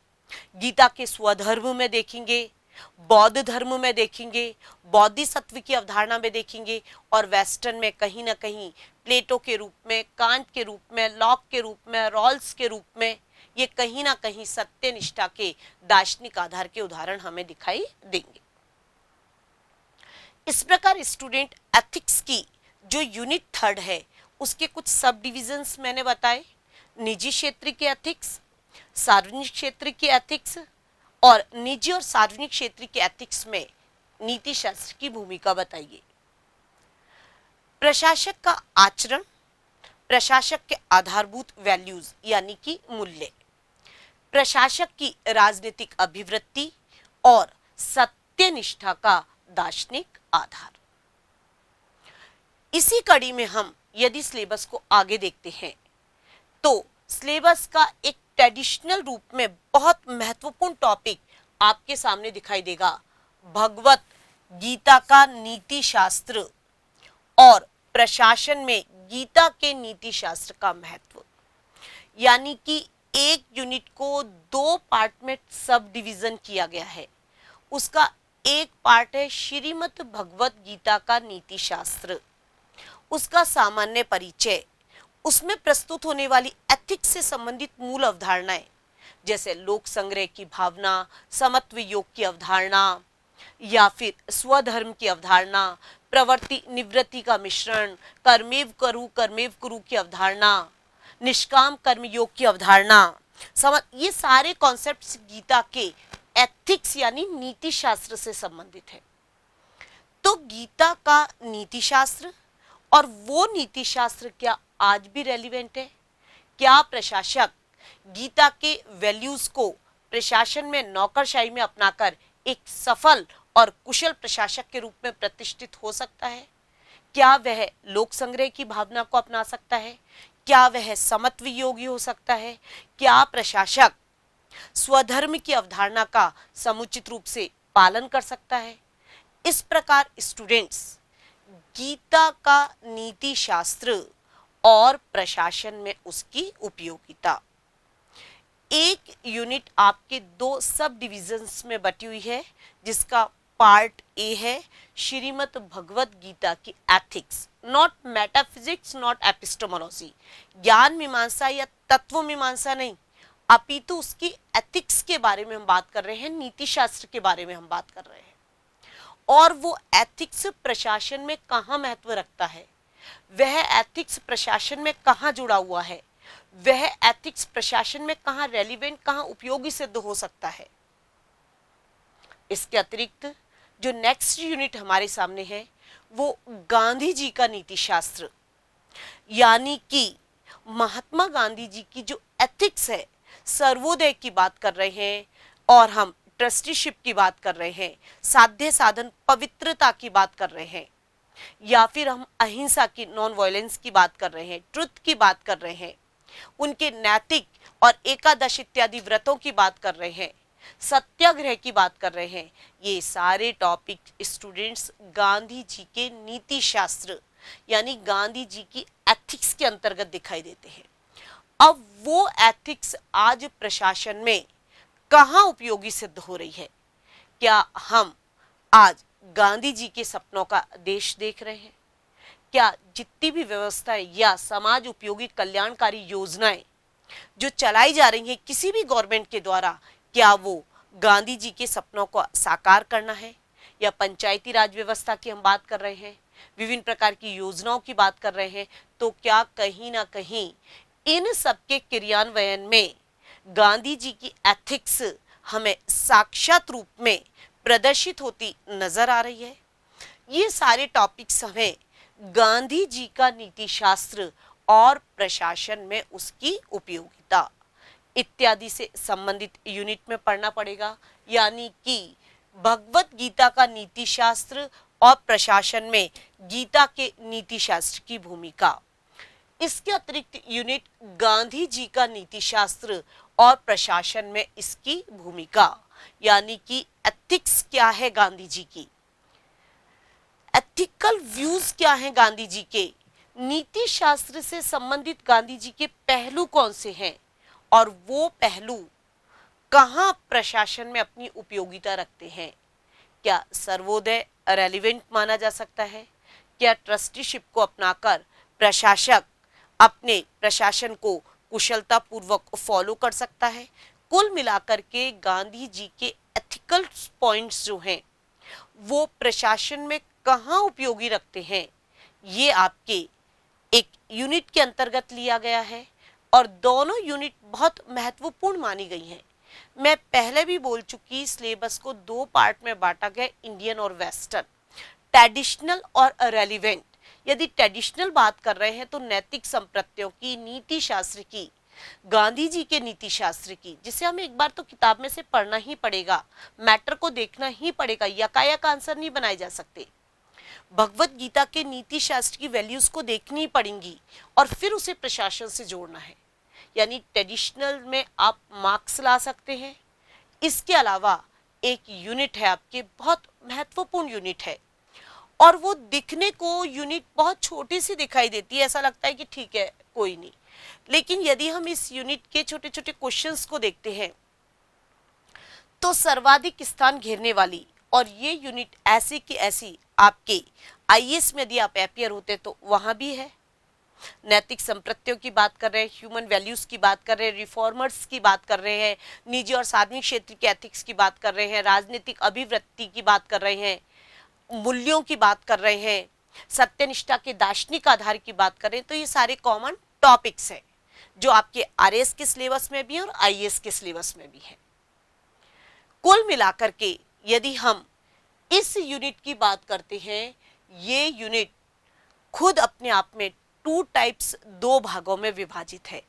गीता के स्वधर्म में देखेंगे, बौद्ध धर्म में देखेंगे, बौद्धिसत्व की अवधारणा में देखेंगे, और वेस्टर्न में कहीं ना कहीं प्लेटो के रूप में, कांट के रूप में, लॉक के रूप में, रॉल्स के रूप में, ये कहीं ना कहीं सत्यनिष्ठा के दार्शनिक आधार के उदाहरण हमें दिखाई देंगे। इस प्रकार स्टूडेंट एथिक्स की जो यूनिट 3 है उसके कुछ सब डिविजन्स मैंने बताए, निजी क्षेत्र के एथिक्स, सार्वजनिक क्षेत्र की एथिक्स, और निजी और सार्वजनिक क्षेत्र की एथिक्स में नीति शास्त्र की भूमिका बताइए। प्रशासक का आचरण, प्रशासक के आधारभूत वैल्यूज यानी कि मूल्य, प्रशासक की राजनीतिक अभिवृत्ति और सत्यनिष्ठा का दार्शनिक आधार। इसी कड़ी में हम यदि सिलेबस को आगे देखते हैं तो सिलेबस का एक ट्रेडिशनल रूप में बहुत महत्वपूर्ण टॉपिक आपके सामने दिखाई देगा, भगवत गीता का नीति शास्त्र और प्रशासन में गीता के नीति शास्त्र का महत्व। यानी कि एक यूनिट को 2 पार्ट में सब डिवीजन किया गया है। उसका एक पार्ट है श्रीमद् भगवत गीता का नीति शास्त्र, उसका सामान्य परिचय, उसमें प्रस्तुत होने वाली एथिक्स से संबंधित मूल अवधारणाएं जैसे लोक संग्रह की भावना, समत्व योग की अवधारणा, या फिर स्वधर्म की अवधारणा, प्रवृत्ति निवृत्ति का मिश्रण, कर्मेव कुरु की अवधारणा, निष्काम कर्म योग की अवधारणा, ये सारे कॉन्सेप्ट्स गीता के एथिक्स यानी नीति शास्त्र से संबंधित है। तो गीता का नीति शास्त्र और वो नीति शास्त्र क्या आज भी रेलिवेंट है? क्या प्रशासक गीता के वैल्यूज को प्रशासन में नौकरशाही में अपनाकर एक सफल और कुशल प्रशासक के रूप में प्रतिष्ठित हो सकता है? क्या वह लोक संग्रह की भावना को अपना सकता है? क्या वह समत्व योगी हो सकता है? क्या प्रशासक स्वधर्म की अवधारणा का समुचित रूप से पालन कर सकता है? इस प्रकार स्टूडेंट्स गीता का नीति शास्त्र और प्रशासन में उसकी उपयोगिता, एक यूनिट आपके 2 सब डिविजन्स में बटी हुई है, जिसका पार्ट ए है श्रीमद् भगवत गीता की ethics, not metaphysics, not epistemology, ज्ञान मीमांसा या तत्व मीमांसा नहीं, अपितु उसकी एथिक्स के बारे में हम बात कर रहे हैं, नीति शास्त्र के बारे में हम बात कर रहे हैं। और वो एथिक्स प्रशासन में कहाँ महत्व रखता है, वह एथिक्स प्रशासन में कहाँ जुड़ा हुआ है, वह एथिक्स प्रशासन में कहाँ रेलिवेंट, कहाँ उपयोगी सिद्ध हो सकता है। इसके अतिरिक्त जो नेक्स्ट यूनिट हमारे सामने है वो गांधी जी का नीति शास्त्र, यानी कि महात्मा गांधी जी की जो एथिक्स है, सर्वोदय की बात कर रहे हैं और हम ट्रस्टीशिप की बात कर रहे हैं, साध्य साधन पवित्रता की बात कर रहे हैं, या फिर हम अहिंसा की नॉन वायलेंस की बात कर रहे हैं, ट्रुथ की बात कर रहे हैं, उनके नैतिक और एकादश इत्यादि व्रतों की बात कर रहे हैं, सत्याग्रह की बात कर रहे हैं। ये सारे टॉपिक स्टूडेंट्स गांधी जी के नीति शास्त्र यानी गांधी जी की एथिक्स के अंतर्गत दिखाई देते हैं। अब वो एथिक्स आज प्रशासन में कहाँ उपयोगी सिद्ध हो रही है? क्या हम आज गांधी जी के सपनों का देश देख रहे हैं? क्या जितनी भी व्यवस्थाएं या समाज उपयोगी कल्याणकारी योजनाएं जो चलाई जा रही हैं किसी भी गवर्नमेंट के द्वारा, क्या वो गांधी जी के सपनों को साकार करना है? या पंचायती राज व्यवस्था की हम बात कर रहे हैं, विभिन्न प्रकार की योजनाओं की बात कर रहे हैं, तो क्या कहीं ना कहीं इन सबके क्रियान्वयन में गांधी जी की एथिक्स हमें साक्षात रूप में प्रदर्शित होती नजर आ रही है। ये सारे टॉपिक्स हमें गांधी जी का नीति शास्त्र और प्रशासन में उसकी उपयोगिता इत्यादि से संबंधित यूनिट में पढ़ना पड़ेगा। यानी कि भगवत गीता का नीति शास्त्र और प्रशासन में गीता के नीति शास्त्र की भूमिका। इसके अतिरिक्त यूनिट गांधी जी का नीति शास्त्र और प्रशासन में इसकी भूमिका, यानी कि एथिक्स क्या है गांधी जी की, एथिकल व्यूज क्या हैं गांधी जी के, नीति शास्त्र से संबंधित गांधी जी के पहलू कौन से हैं और वो पहलू कहां प्रशासन में अपनी उपयोगिता रखते हैं। क्या सर्वोदय रेलिवेंट माना जा सकता है? क्या ट्रस्टीशिप को अपनाकर प्रशासक अपने प्रशासन को कुशलता पूर्वक फॉलो कर सकता है? कुल मिलाकर के गांधी जी के एथिकल पॉइंट्स जो हैं वो प्रशासन में कहां उपयोगी रखते हैं, ये आपके एक यूनिट के अंतर्गत लिया गया है और दोनों यूनिट बहुत महत्वपूर्ण मानी गई हैं। मैं पहले भी बोल चुकी, सिलेबस को दो पार्ट में बांटा गया, इंडियन और वेस्टर्न, ट्रेडिशनल और रेलिवेंट। यदि ट्रेडिशनल बात कर रहे हैं तो नैतिक संप्रत्यों की, नीति शास्त्र की, गांधी जी के नीति शास्त्र की, जिसे हमें एक बार तो किताब में से पढ़ना ही पड़ेगा, मैटर को देखना ही पड़ेगा, यकायक आंसर नहीं बनाए जा सकते। भगवत गीता के नीति शास्त्र की वैल्यूज को देखनी पड़ेंगी और फिर उसे प्रशासन से जोड़ना है। यानी ट्रेडिशनल में आप मार्क्स ला सकते हैं। इसके अलावा एक यूनिट है आपके, बहुत महत्वपूर्ण यूनिट है और वो दिखने को यूनिट बहुत छोटी सी दिखाई देती है, ऐसा लगता है कि ठीक है कोई नहीं, लेकिन यदि हम इस यूनिट के छोटे छोटे क्वेश्चंस को देखते हैं तो सर्वाधिक स्थान घेरने वाली, और ये यूनिट ऐसी की ऐसी आपके आईएएस में यदि आप अपियर होते तो वहां भी है। नैतिक संप्रत्यों की बात कर रहे हैं, ह्यूमन वैल्यूज की बात कर रहे हैं, रिफॉर्मर्स की बात कर रहे हैं, निजी और सार्वजनिक क्षेत्र के एथिक्स की बात कर रहे हैं, राजनीतिक अभिवृत्ति की बात कर रहे हैं, मूल्यों की बात कर रहे हैं, सत्यनिष्ठा के दार्शनिक आधार की बात कर रहे हैं। तो ये सारे कॉमन टॉपिक्स हैं जो आपके आरएएस के सिलेबस में भी है और आईएएस के सिलेबस में भी है। कुल मिलाकर के यदि हम इस यूनिट की बात करते हैं, ये यूनिट खुद अपने आप में टू टाइप्स, दो भागों में विभाजित है।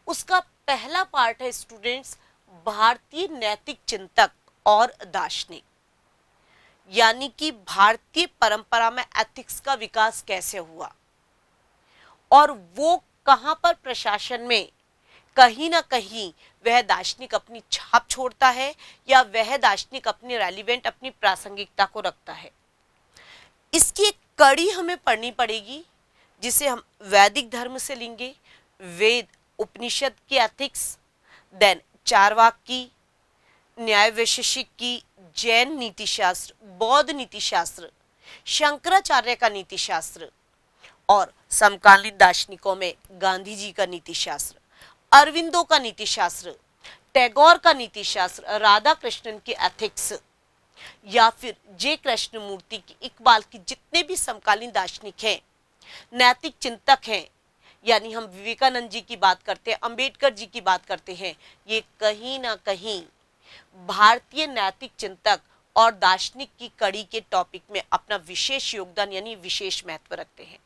उसका पहला पार्ट है स्टूडेंट्स, भारतीय नैतिक चिंतक और दार्शनिक, यानी कि भारतीय परंपरा में एथिक्स का विकास कैसे हुआ और वो कहां पर प्रशासन में कहीं ना कहीं वह दार्शनिक अपनी छाप छोड़ता है या वह दार्शनिक अपनी रेलिवेंट, अपनी प्रासंगिकता को रखता है। इसकी एक कड़ी हमें पढ़नी पड़ेगी जिसे हम वैदिक धर्म से लेंगे, वेद उपनिषद की एथिक्स, देन चारवाक की, न्याय वैशेषिक की, जैन नीति शास्त्र, बौद्ध नीति शास्त्र, शंकराचार्य का नीति शास्त्र और समकालीन दार्शनिकों में गांधी जी का नीति शास्त्र, अरविंदो का नीति शास्त्र, टैगोर का नीति शास्त्र, राधा कृष्णन की एथिक्स या फिर जे कृष्णमूर्ति की, इकबाल की, जितने भी समकालीन दार्शनिक हैं, नैतिक चिंतक हैं, यानी हम विवेकानंद जी की बात करते हैं, अंबेडकर जी की बात करते हैं, ये कहीं ना कहीं भारतीय नैतिक चिंतक और दार्शनिक की कड़ी के टॉपिक में अपना विशेष योगदान यानी विशेष महत्व रखते हैं।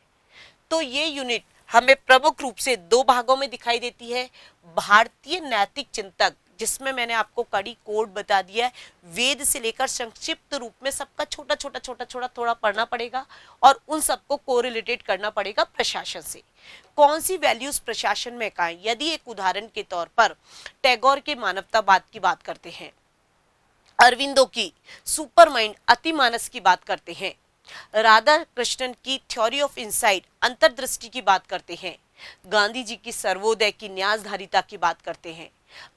तो ये यूनिट हमें प्रमुख रूप से दो भागों में दिखाई देती है। भारतीय नैतिक चिंतक, जिसमें मैंने आपको कड़ी कोड बता दिया है, वेद से लेकर संक्षिप्त रूप में सबका छोटा छोटा थोड़ा पढ़ना पड़ेगा और उन सबको कोरिलेटेड करना पड़ेगा प्रशासन से। कौन सी वैल्यूज प्रशासन में का है? यदि एक उदाहरण के तौर पर टैगोर के मानवतावाद की बात करते हैं, अरविंदो की सुपर माइंड अतिमानस की बात करते हैं, राधा कृष्णन की थ्योरी ऑफ इनसाइट अंतर्दृष्टि की बात करते हैं, गांधी जी की सर्वोदय की न्यासधारिता की बात करते हैं,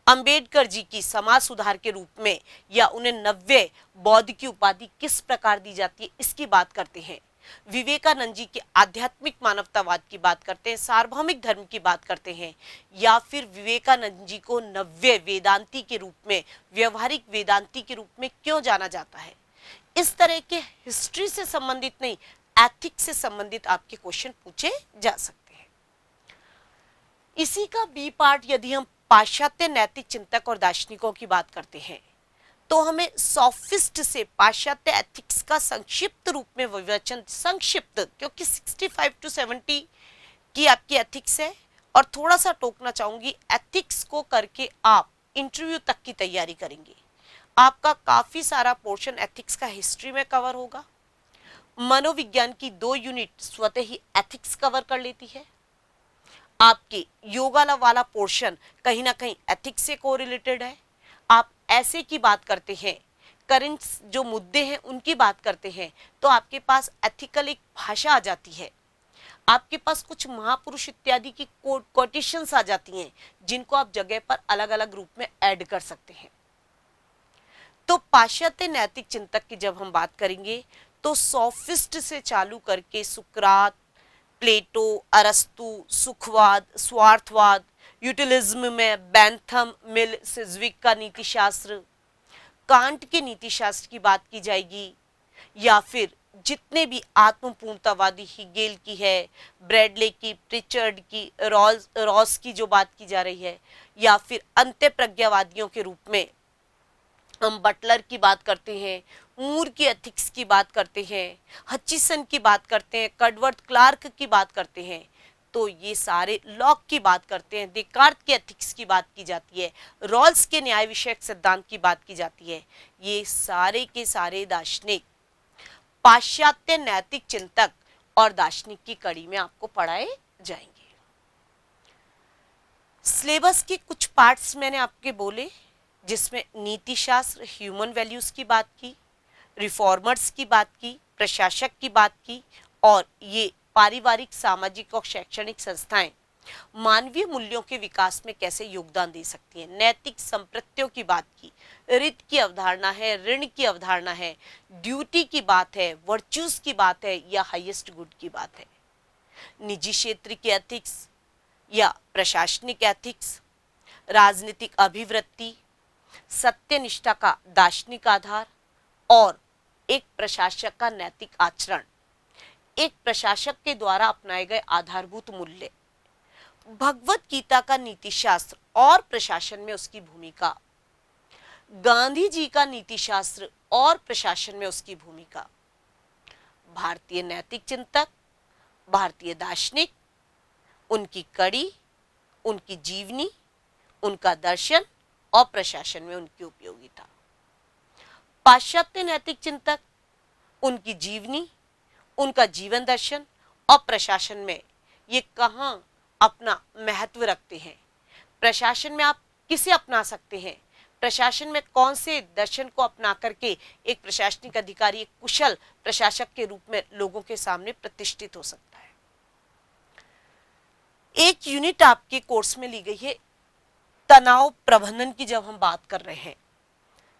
अंबेडकर जी की समाज सुधार के रूप में या उन्हें नव्य बौद्ध की उपाधि किस प्रकार दी जाती है इसकी बात करते हैं, विवेकानंद जी के आध्यात्मिक मानवतावाद की बात करते हैं, सार्वभौमिक धर्म की बात करते हैं, या फिर विवेकानंद जी को नव्य वेदांती के रूप में, व्यवहारिक वेदांती के रूप में क्यों जाना जाता है। इस तरह के हिस्ट्री से संबंधित नहीं, एथिक्स से संबंधित आपके क्वेश्चन पूछे जा सकते हैं। इसी का बी पार्ट यदि हम पाश्चात्य नैतिक चिंतक और दार्शनिकों की बात करते हैं तो हमें सॉफिस्ट से पाश्चात्य एथिक्स का संक्षिप्त रूप में विवेचन, संक्षिप्त क्योंकि 65 to 70 की आपकी एथिक्स है, और थोड़ा सा टोकना चाहूंगी, एथिक्स को करके आप इंटरव्यू तक की तैयारी करेंगे, आपका काफी सारा पोर्शन एथिक्स का हिस्ट्री में कवर होगा। मनोविज्ञान की 2 यूनिट स्वतः ही एथिक्स कवर कर लेती है। आपके योगा वाला पोर्शन कहीं ना कहीं एथिक्स से कोरिलेटेड है। आप ऐसे की बात करते हैं, करंट जो मुद्दे हैं उनकी बात करते हैं, तो आपके पास एथिकल एक भाषा आ जाती है, आपके पास कुछ महापुरुष इत्यादि की कोटेशंस आ जाती हैं, जिनको आप जगह पर अलग अलग रूप में ऐड कर सकते हैं। तो पाश्चात्य नैतिक चिंतक की जब हम बात करेंगे तो सॉफिस्ट से चालू करके सुकरात, प्लेटो, अरस्तु, सुखवाद, स्वार्थवाद, यूटिलिज्म में बेंथम, मिल, सिज्विक का नीतिशास्त्र, कांट के नीतिशास्त्र की बात की जाएगी, या फिर जितने भी आत्मपूर्णतावादी हीगेल की है, ब्रैडले की, प्रिचर्ड की, रॉस की जो बात की जा रही है, या फिर अंत्य प्रज्ञावादियों के रूप में हम बटलर की बात करते हैं, मूर की एथिक्स की बात करते हैं, हचिसन की बात करते हैं, कडवर्थ क्लार्क की बात करते हैं, तो ये सारे लॉक की बात करते हैं, देकार्त के एथिक्स की बात की जाती है, रॉल्स के न्याय विषयक सिद्धांत की बात की जाती है। ये सारे के सारे दार्शनिक पाश्चात्य नैतिक चिंतक और दार्शनिक की कड़ी में आपको पढ़ाए जाएंगे। सिलेबस के कुछ पार्ट्स मैंने आपके बोले, जिसमें नीति शास्त्र, ह्यूमन वैल्यूज की बात की, रिफॉर्मर्स की बात की, प्रशासक की बात की, और ये पारिवारिक, सामाजिक और शैक्षणिक संस्थाएं मानवीय मूल्यों के विकास में कैसे योगदान दे सकती है, नैतिक संप्रत्यों की बात की, ऋत की अवधारणा है, ऋण की अवधारणा है, ड्यूटी की बात है, वर्च्यूज की बात है, या हाईएस्ट गुड की बात है, निजी क्षेत्र की एथिक्स या प्रशासनिक एथिक्स, राजनीतिक अभिवृत्ति, सत्यनिष्ठा का दार्शनिक आधार, और एक प्रशासक का नैतिक आचरण, एक प्रशासक के द्वारा अपनाए गए आधारभूत मूल्य, भगवत गीता का नीति शास्त्र और प्रशासन में उसकी भूमिका, गांधी जी का नीति शास्त्र और प्रशासन में उसकी भूमिका, भारतीय नैतिक चिंतक, भारतीय दार्शनिक, उनकी कड़ी, उनकी जीवनी, उनका दर्शन और प्रशासन में उनकी उपयोगिता। पाश्चात्य नैतिक चिंतक, उनकी जीवनी, उनका जीवन दर्शन और प्रशासन में ये कहाँ अपना महत्व रखते हैं, प्रशासन में आप किसे अपना सकते हैं, प्रशासन में कौन से दर्शन को अपना करके एक प्रशासनिक अधिकारी, एक कुशल प्रशासक के रूप में लोगों के सामने प्रतिष्ठित हो सकता है। एक यूनिट आपके कोर्स में ली गई है तनाव प्रबंधन की। जब हम बात कर रहे हैं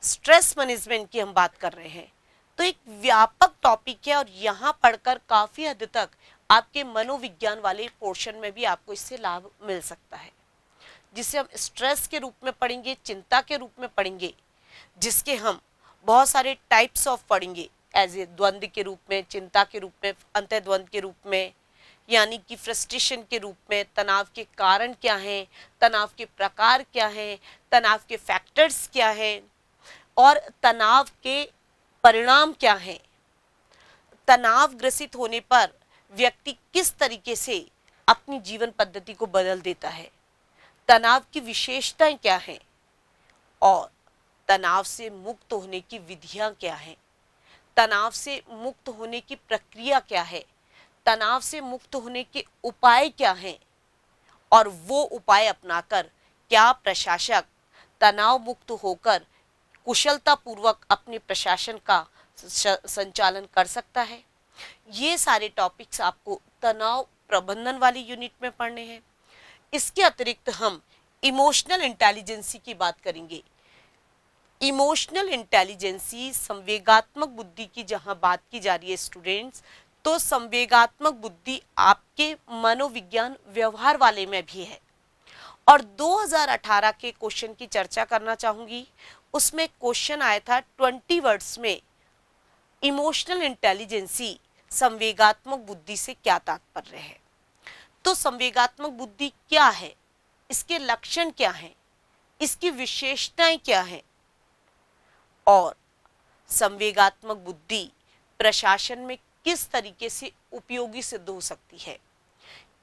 स्ट्रेस मैनेजमेंट की, हम बात कर रहे हैं, तो एक व्यापक टॉपिक है, और यहाँ पढ़कर काफी हद तक आपके मनोविज्ञान वाले पोर्शन में भी आपको इससे लाभ मिल सकता है, जिसे हम स्ट्रेस के रूप में पढ़ेंगे, चिंता के रूप में पढ़ेंगे, जिसके हम बहुत सारे टाइप्स ऑफ पढ़ेंगे, एज ए द्वंद्व के रूप में, चिंता के रूप में, अंतर्द्वंद के रूप में, यानी कि फ्रस्ट्रेशन के रूप में, तनाव के कारण क्या हैं, तनाव के प्रकार क्या हैं, तनाव के फैक्टर्स क्या हैं, और तनाव के परिणाम क्या हैं, तनाव ग्रसित होने पर व्यक्ति किस तरीके से अपनी जीवन पद्धति को बदल देता है, तनाव की विशेषताएं क्या हैं, और तनाव से मुक्त होने की विधियां क्या हैं, तनाव से मुक्त होने की प्रक्रिया क्या है, तनाव से मुक्त होने के उपाय क्या हैं, और वो उपाय अपनाकर क्या प्रशासक तनाव मुक्त होकर कुशलता पूर्वक अपने प्रशासन का संचालन कर सकता है। ये सारे टॉपिक्स आपको तनाव प्रबंधन वाली यूनिट में पढ़ने हैं। इसके अतिरिक्त हम इमोशनल इंटेलिजेंसी की बात करेंगे। इमोशनल इंटेलिजेंसी, संवेगात्मक बुद्धि की जहां बात की जा रही है स्टूडेंट्स, तो संवेगात्मक बुद्धि आपके मनोविज्ञान व्यवहार वाले में भी है, और 2018 के क्वेश्चन की चर्चा करना चाहूंगी। उसमें क्वेश्चन आया था 20 वर्ड्स में, इमोशनल इंटेलिजेंसी संवेगात्मक बुद्धि से क्या तात्पर्य है। तो संवेगात्मक बुद्धि क्या है, इसके लक्षण क्या हैं, इसकी विशेषताएं क्या हैं, और संवेगात्मक बुद्धि प्रशासन में किस तरीके से उपयोगी सिद्ध हो सकती है?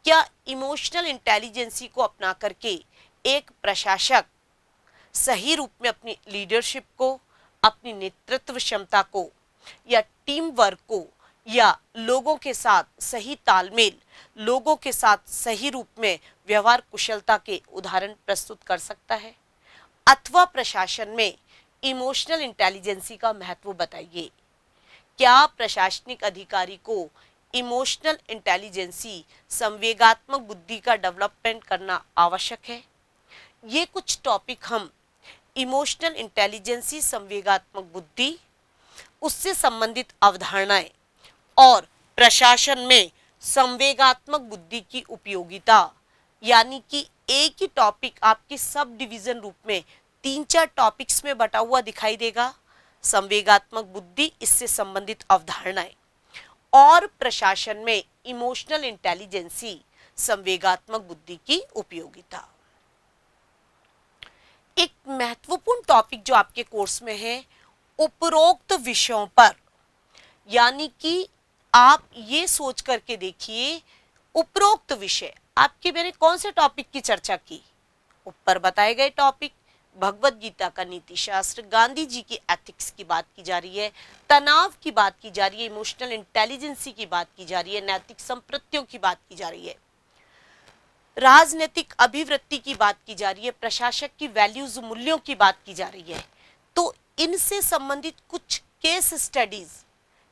क्या इमोशनल इंटेलिजेंसी को अपना करके एक प्रशासक सही रूप में अपनी लीडरशिप को, अपनी नेतृत्व क्षमता को या टीम वर्क को या लोगों के साथ सही तालमेल, लोगों के साथ सही रूप में व्यवहार कुशलता के उदाहरण प्रस्तुत कर सकता है? अथवा प्रशासन में इमोशनल इंटेलिजेंसी का महत्व बताइए। क्या प्रशासनिक अधिकारी को इमोशनल इंटेलिजेंसी, संवेगात्मक बुद्धि का डेवलपमेंट करना आवश्यक है? ये कुछ टॉपिक हम इमोशनल इंटेलिजेंसी, संवेगात्मक बुद्धि, उससे संबंधित अवधारणाएं और प्रशासन में संवेगात्मक बुद्धि की उपयोगिता, यानी कि एक ही टॉपिक आपके सब डिवीजन रूप में 3-4 टॉपिक्स में बटा हुआ दिखाई देगा। संवेगात्मक बुद्धि, इससे संबंधित अवधारणाएं और प्रशासन में इमोशनल इंटेलिजेंसी, संवेगात्मक बुद्धि की उपयोगिता। एक महत्वपूर्ण टॉपिक जो आपके कोर्स में है, उपरोक्त विषयों पर, यानी कि आप ये सोच करके देखिए उपरोक्त विषय आपके मैंने कौन से टॉपिक की चर्चा की? ऊपर बताए गए टॉपिक, भगवत गीता का नीति शास्त्र, गांधी जी की एथिक्स की बात की जा रही है, तनाव की बात की जा रही है, इमोशनल इंटेलिजेंसी की बात की जा रही है, नैतिक संप्रत्तियों की बात की जा रही है, राजनीतिक अभिवृत्ति की बात की जा रही है, प्रशासक की वैल्यूज, मूल्यों की बात की जा रही है। तो इनसे संबंधित कुछ केस स्टडीज,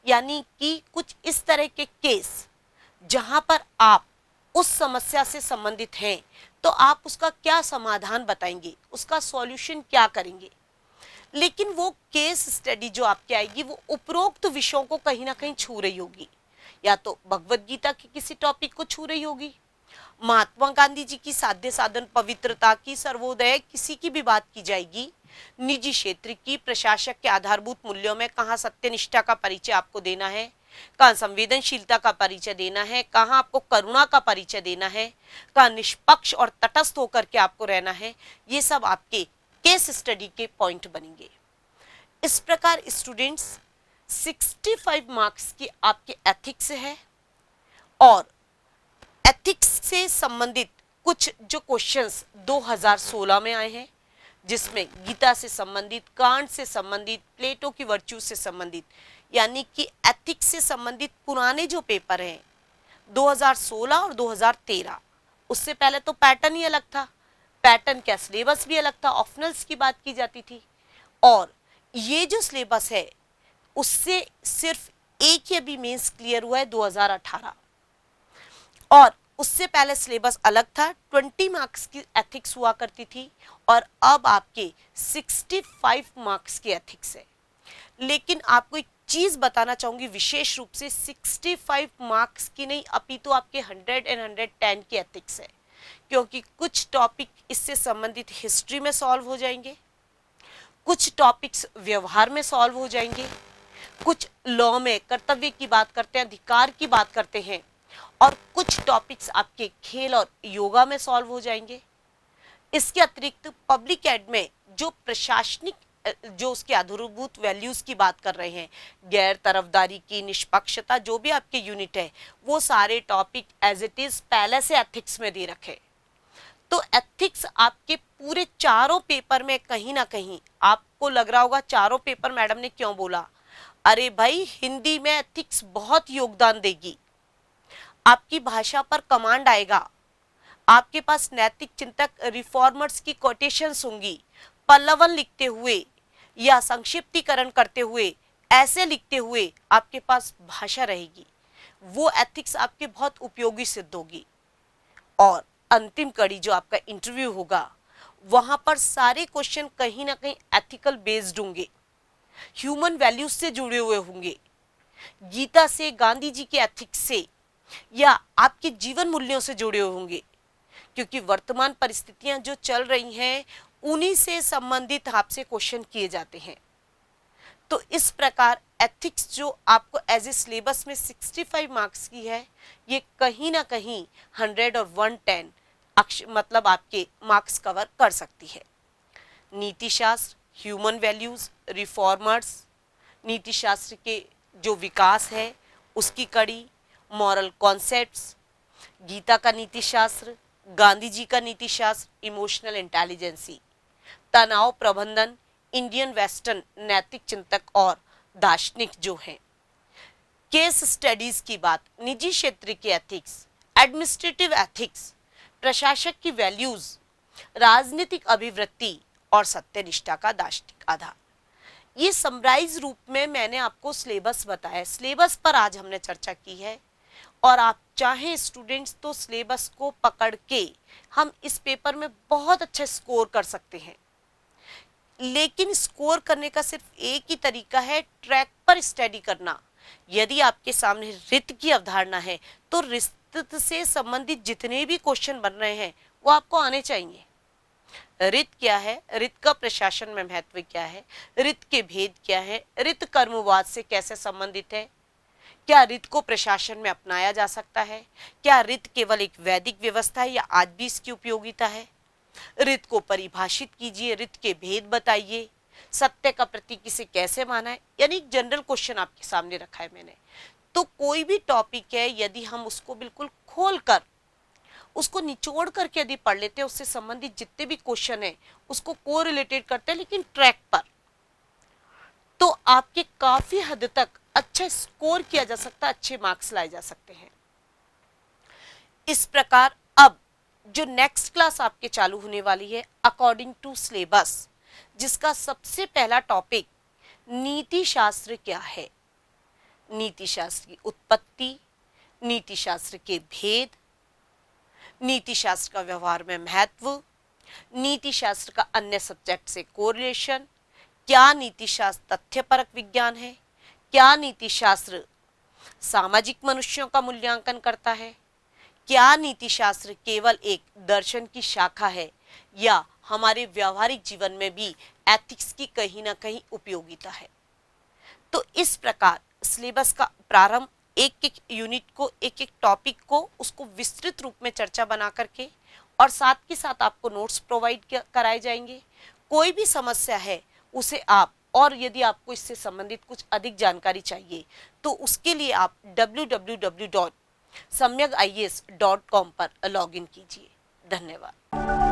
यानी कि कुछ इस तरह के केस जहां पर आप उस समस्या से संबंधित हैं, तो आप उसका क्या समाधान बताएंगे, उसका सॉल्यूशन क्या करेंगे। लेकिन वो केस स्टडी जो आपके आएगी वो उपरोक्त विषयों को कहीं ना कहीं छू रही होगी, या तो भगवत गीता के किसी टॉपिक को छू रही होगी, महात्मा गांधी जी की साध्य साधन पवित्रता की, सर्वोदय किसी की भी बात की जाएगी, निजी क्षेत्र की, प्रशासक के आधारभूत मूल्यों में कहाँ सत्यनिष्ठा का परिचय आपको देना है, कहाँ संवेदनशीलता का परिचय देना है, कहाँ आपको करुणा का परिचय देना है, कहाँ निष्पक्ष और तटस्थ होकर के आपको रहना है, ये सब आपके केस स्टडी के पॉइंट बनेंगे। इस प्रकार स्टूडेंट्स 65 मार्क्स की आपके एथिक्स है और एथिक्स से संबंधित कुछ जो क्वेश्चंस 2016 में आए हैं, जिसमें गीता से संबंधित, कांट से संबंधित, प्लेटो की वर्च्यू से संबंधित, यानी कि एथिक्स से संबंधित पुराने जो पेपर हैं 2016 और 2013, उससे पहले तो पैटर्न ही अलग था, पैटर्न क्या सिलेबस भी अलग था, ऑप्शनल्स की बात की जाती थी, और ये जो सिलेबस है उससे सिर्फ एक ही अभी मेंस क्लियर हुआ है 2018, और उससे पहले सिलेबस अलग था, 20 मार्क्स की एथिक्स हुआ करती थी और अब आपके 65 मार्क्स की एथिक्स है। लेकिन आपको एक चीज बताना चाहूंगी, विशेष रूप से 65 मार्क्स की नहीं अपितु आपके 100 और 110 की एथिक्स है, क्योंकि कुछ टॉपिक इससे संबंधित हिस्ट्री में सॉल्व हो जाएंगे, कुछ टॉपिक्स व्यवहार में सॉल्व हो जाएंगे, कुछ लॉ में कर्तव्य की बात करते हैं, अधिकार की बात करते हैं, और कुछ टॉपिक्स आपके खेल और योगा में सॉल्व हो जाएंगे। इसके अतिरिक्त पब्लिक एड में जो प्रशासनिक, जो उसके आधारभूत वैल्यूज की बात कर रहे हैं, गैर तरफदारी की, निष्पक्षता, जो भी आपके यूनिट है, वो सारे टॉपिक एज इट इज पहले से एथिक्स में दे रखे। तो एथिक्स आपके पूरे चारों पेपर में कहीं ना कहीं आपको लग रहा होगा चारों पेपर मैडम ने क्यों बोला, अरे भाई हिंदी में एथिक्स बहुत योगदान देगी, आपकी भाषा पर कमांड आएगा, आपके पास नैतिक चिंतक रिफॉर्मर्स की कोटेशंस होंगी, पल्लवन लिखते हुए या संक्षिप्तीकरण करते हुए, ऐसे लिखते हुए आपके पास भाषा रहेगी, वो एथिक्स आपके बहुत उपयोगी सिद्ध होगी। और अंतिम कड़ी जो आपका इंटरव्यू होगा, वहां पर सारे क्वेश्चन कहीं ना कहीं एथिकल बेस्ड होंगे, ह्यूमन वैल्यूज से जुड़े हुए होंगे, गीता से, गांधी जी के एथिक्स से या आपके जीवन मूल्यों से जुड़े होंगे, क्योंकि वर्तमान परिस्थितियां जो चल रही हैं उन्हीं से संबंधित आपसे क्वेश्चन किए जाते हैं। तो इस प्रकार एथिक्स जो आपको एज ए सिलेबस में 65 मार्क्स की है, ये कहीं ना कहीं 100 और 110 मतलब आपके मार्क्स कवर कर सकती है। नीति शास्त्र, ह्यूमन वैल्यूज, रिफॉर्मर्स, नीति शास्त्र के जो विकास है उसकी कड़ी, मॉरल कॉन्सेप्ट्स, गीता का नीति शास्त्र, गांधी जी का नीति शास्त्र, इमोशनल इंटेलिजेंसी, तनाव प्रबंधन, इंडियन वेस्टर्न नैतिक चिंतक और दार्शनिक जो हैं। केस स्टडीज की बात, निजी क्षेत्र के एथिक्स, एडमिनिस्ट्रेटिव एथिक्स, प्रशासक की वैल्यूज, राजनीतिक अभिवृत्ति और सत्यनिष्ठा का दार्शनिक आधार। ये समराइज रूप में मैंने आपको सिलेबस बताया। सिलेबस पर आज हमने चर्चा की है और आप चाहें स्टूडेंट्स तो सिलेबस को पकड़ के हम इस पेपर में बहुत अच्छा स्कोर कर सकते हैं। लेकिन स्कोर करने का सिर्फ एक ही तरीका है, ट्रैक पर स्टडी करना। यदि आपके सामने रित की अवधारणा है तो रित से संबंधित जितने भी क्वेश्चन बन रहे हैं वो आपको आने चाहिए। रित क्या है, रित का प्रशासन में महत्व क्या है, रित के भेद क्या है, रित कर्मवाद से कैसे संबंधित है, क्या रित को प्रशासन में अपनाया जा सकता है, क्या रित केवल एक वैदिक व्यवस्था है या आज भी इसकी उपयोगिता है, रित को परिभाषित कीजिए, रित के भेद बताइए, सत्य का प्रतीक इसे कैसे माना है। यानी एक जनरल क्वेश्चन आपके सामने रखा है मैंने। तो कोई भी टॉपिक है यदि हम उसको बिल्कुल खोल कर उसको निचोड़ करके यदि पढ़ लेते हैं, उससे संबंधित जितने भी क्वेश्चन है उसको कोरिलेटेड करते हैं लेकिन ट्रैक पर, तो आपके काफी हद तक अच्छा स्कोर किया जा सकता है, अच्छे मार्क्स लाए जा सकते हैं। इस प्रकार अब जो नेक्स्ट क्लास आपके चालू होने वाली है अकॉर्डिंग टू सिलेबस, जिसका सबसे पहला टॉपिक नीति शास्त्र क्या है, नीति शास्त्र की उत्पत्ति, नीति शास्त्र के भेद, नीति शास्त्र का व्यवहार में महत्व, नीति शास्त्र का अन्य सब्जेक्ट से कोरिलेशन, क्या नीति शास्त्र तथ्यपरक विज्ञान है, क्या नीति शास्त्र सामाजिक मनुष्यों का मूल्यांकन करता है, क्या नीति शास्त्र केवल एक दर्शन की शाखा है या हमारे व्यवहारिक जीवन में भी एथिक्स की कहीं ना कहीं उपयोगिता है। तो इस प्रकार सिलेबस का प्रारंभ एक एक यूनिट को, एक एक टॉपिक को उसको विस्तृत रूप में चर्चा बना करके और साथ के साथ आपको नोट्स प्रोवाइड कराए जाएंगे। कोई भी समस्या है उसे आप, और यदि आपको इससे संबंधित कुछ अधिक जानकारी चाहिए तो उसके लिए आप www.samyagIAS.com पर लॉगिन कीजिए। धन्यवाद।